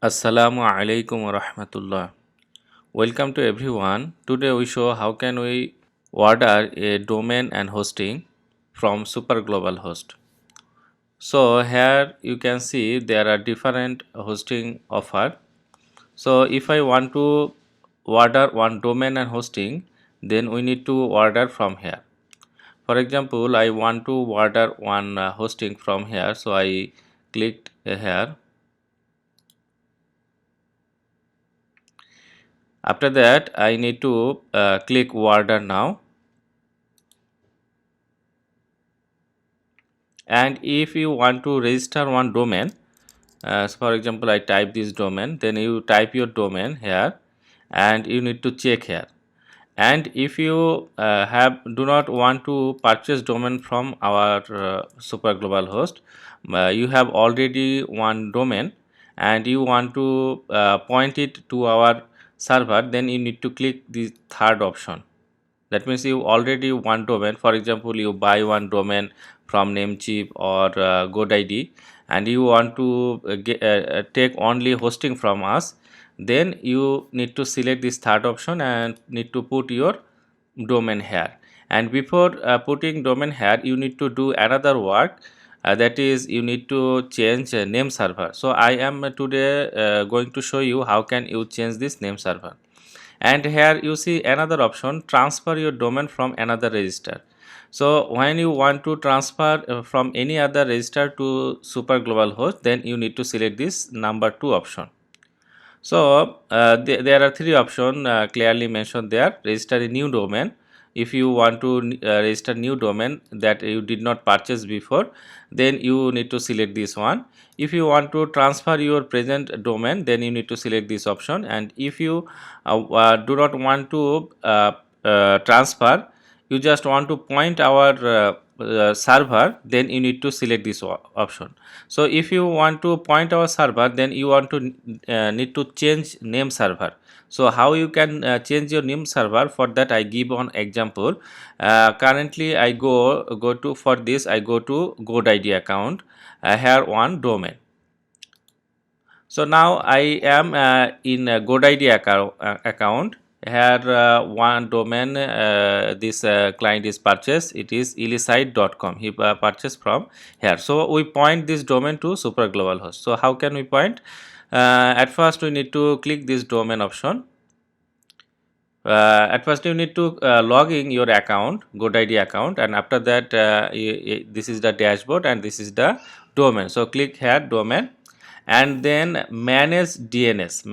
Assalamu alaikum wa rahmatullah. Welcome to everyone. Today we show how can we order a domain and hosting from SuperGlobalHost. So here you can see there are different hosting offer. So if I want to order one domain and hosting, then we need to order from here. For example, I want to order one hosting from here, so I clicked here. After that, I need to click order now. And if you want to register one domain, so for example, I type this domain, then you type your domain here and you need to check here. And if you do not want to purchase domain from our SuperGlobalHost, you have already one domain and you want to point it to our server, then you need to click the third option. That means you already one domain. For example, you buy one domain from Namecheap or GoDaddy and you want to take only hosting from us, then you need to select this third option and need to put your domain here. And before putting domain here, you need to do another work, that is you need to change name server. So I am today going to show you how can you change this name server. And here you see another option, transfer your domain from another register. So when you want to transfer from any other register to SuperGlobalHost, then you need to select this number 2 option. So there are three options clearly mentioned there. Register a new domain. If you want to register new domain that you did not purchase before, then you need to select this one. If you want to transfer your present domain, then you need to select this option. And if you do not want to transfer, you just want to point our server, then you need to select this option. So if you want to point our server, then you want to need to change name server. So how you can change your name server? For that I give one example. Currently I go to, for this I go to GoDaddy account, here one domain. So now I am in GoDaddy account. Here one domain, this client is purchased, it is illicite.com. He purchased from here. So we point this domain to SuperGlobalHost. So how can we point? At first we need to click this domain option. At first you need to log in your account, GoDaddy account, and after that this is the dashboard and this is the domain. So click here domain and then manage DNS.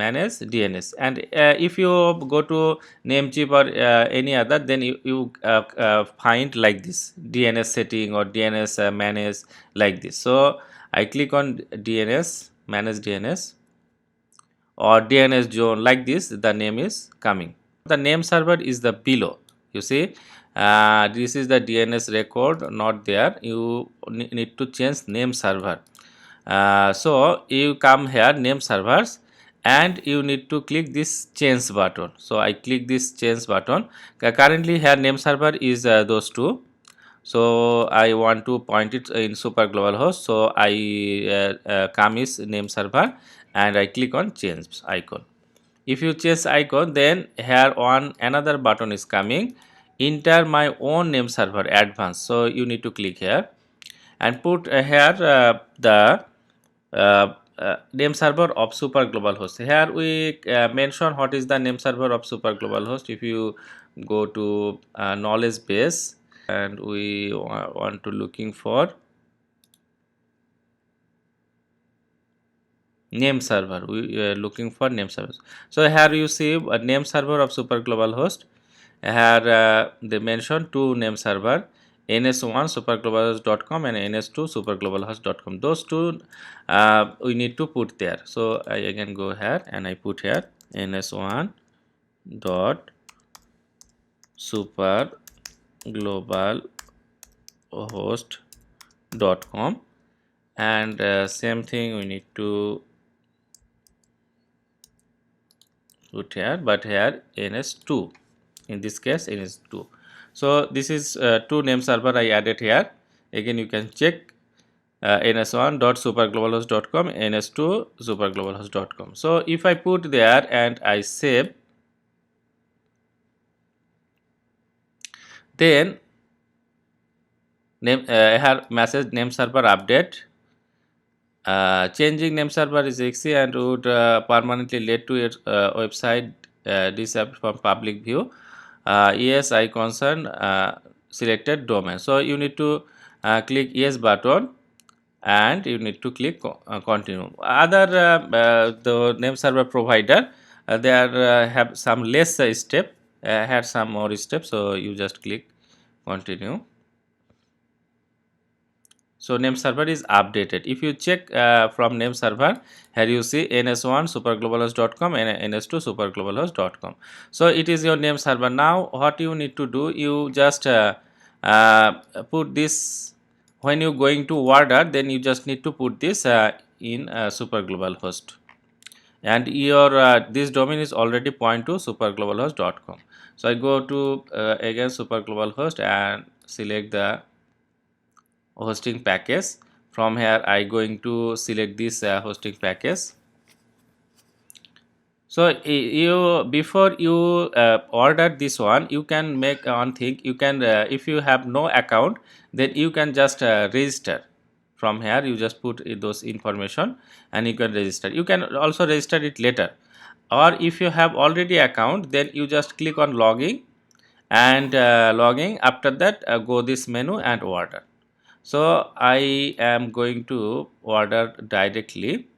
And if you go to Namecheap or any other, then you find like this DNS setting or DNS manage like this. So I click on DNS, manage DNS or DNS zone, like this the name is coming. The name server is the below, you see. This is the DNS record, not there. You need to change name server. So you come here name servers and you need to click this change button. So I click this change button. Currently here name server is those two. So I want to point it in SuperGlobalHost. So I come is name server and I click on change icon. If you change icon, then here on another button is coming, enter my own name server advanced. So you need to click here and put here the name server of SuperGlobalHost. Here we mention what is the name server of SuperGlobalHost. If you go to knowledge base and we want to looking for name server, we are looking for name servers. So here you see a name server of SuperGlobalHost. Here they mention two name server, ns1 superglobalhost.com and ns2 superglobalhost.com. Those two we need to put there. So I again go here and I put here ns1 dot superglobalhost.com and same thing we need to put here, but here ns2, in this case ns2. So this is two name server I added here. Again you can check ns1.superglobalhost.com, ns2 superglobalhost.com. So if I put there and I save, then name here message name server update. Changing name server is easy and would permanently lead to your website disappear from public view. Yes, I concern selected domain. So you need to click yes button and you need to click continue. Other the name server provider they are have some less step, had some more steps. So you just click continue. So name server is updated. If you check from name server, here you see ns1 superglobalhost.com and ns2 superglobalhost.com. So it is your name server. Now what you need to do, you just uh, put this when you going to order, then you just need to put this in superglobalhost, and your this domain is already point to superglobalhost.com. So I go to again superglobalhost and select the hosting package. From here I going to select this hosting package. So you before you order this one, you can make one thing. You can if you have no account, then you can just register. From here you just put those information and you can register. You can also register it later, or if you have already account, then you just click on login and logging. After that go this menu and order. So I am going to order directly,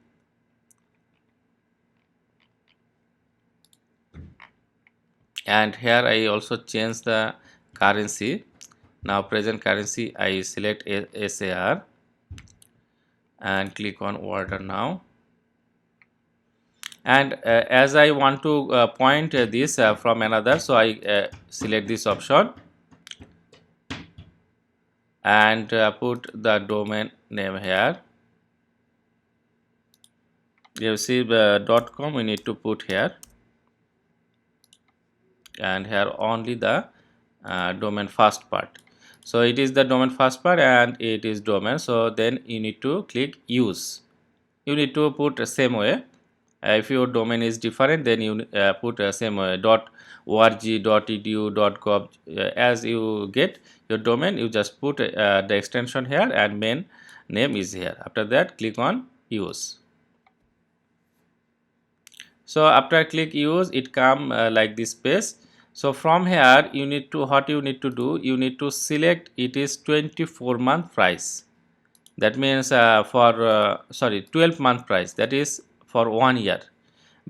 and here I also change the currency. Now present currency I select SAR and click on order now. And as I want to point this from another, so I select this option and put the domain name here. You see the .com we need to put here, and here only the domain first part. So it is the domain first part and it is domain. So then you need to click use. You need to put same way. If your domain is different, then you put same way .org, .edu, .gov. As you get your domain, you just put the extension here and main name is here. After that, click on use. So after I click use, it come like this page. So from here you need to, what you need to do, you need to select it is 24-month price. That means for sorry 12-month price, that is for 1 year.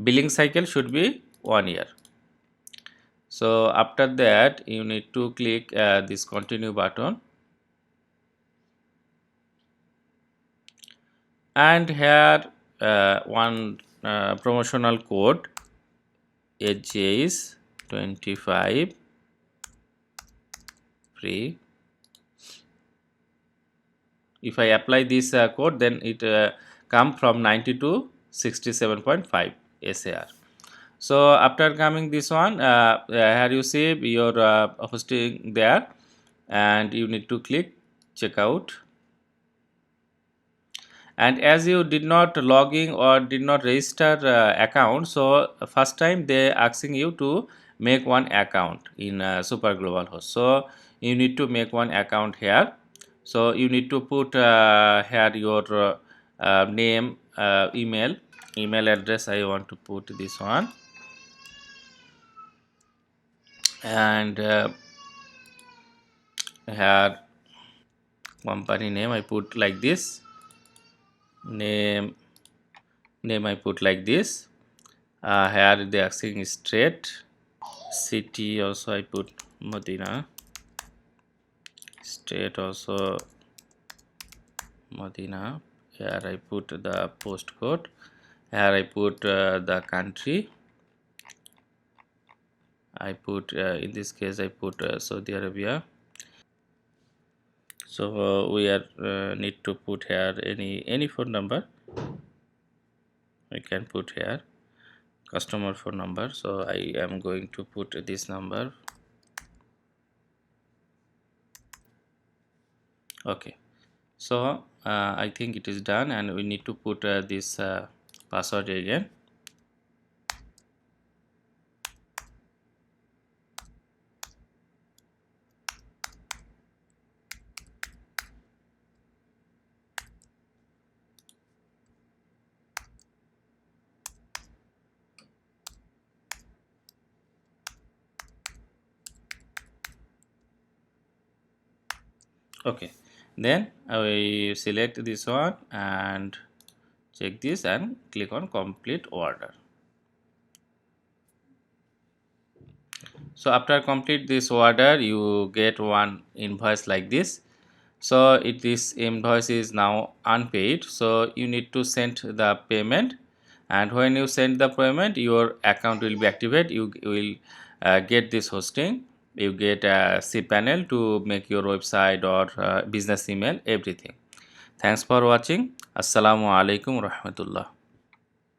Billing cycle should be 1 year. So after that you need to click this continue button, and here one promotional code HJ is 25 free. If I apply this code, then it come from 90 to 67.5 SAR. So after coming this one, here you see your hosting there, and you need to click checkout. And as you did not log in or did not register account, so first time they asking you to make one account in SuperGlobalHost. So you need to make one account here. So you need to put here your name, email address. I want to put this one, and here company name I put like this, name I put like this. Here they asking state, city also I put Medina, state also Medina. Here I put the postcode. Here I put the country. I put in this case I put Saudi Arabia. So we are need to put here any phone number. I can put here customer phone number. So I am going to put this number. Okay. So I think it is done, and we need to put this password again. Okay, then I select this one and check this and click on complete order. So after complete this order, you get one invoice like this. So this invoice is now unpaid, so you need to send the payment, and when you send the payment, your account will be activated. You will get this hosting, you get a cPanel to make your website or business email, everything. Thanks for watching. Assalamu alaikum rahmatullah.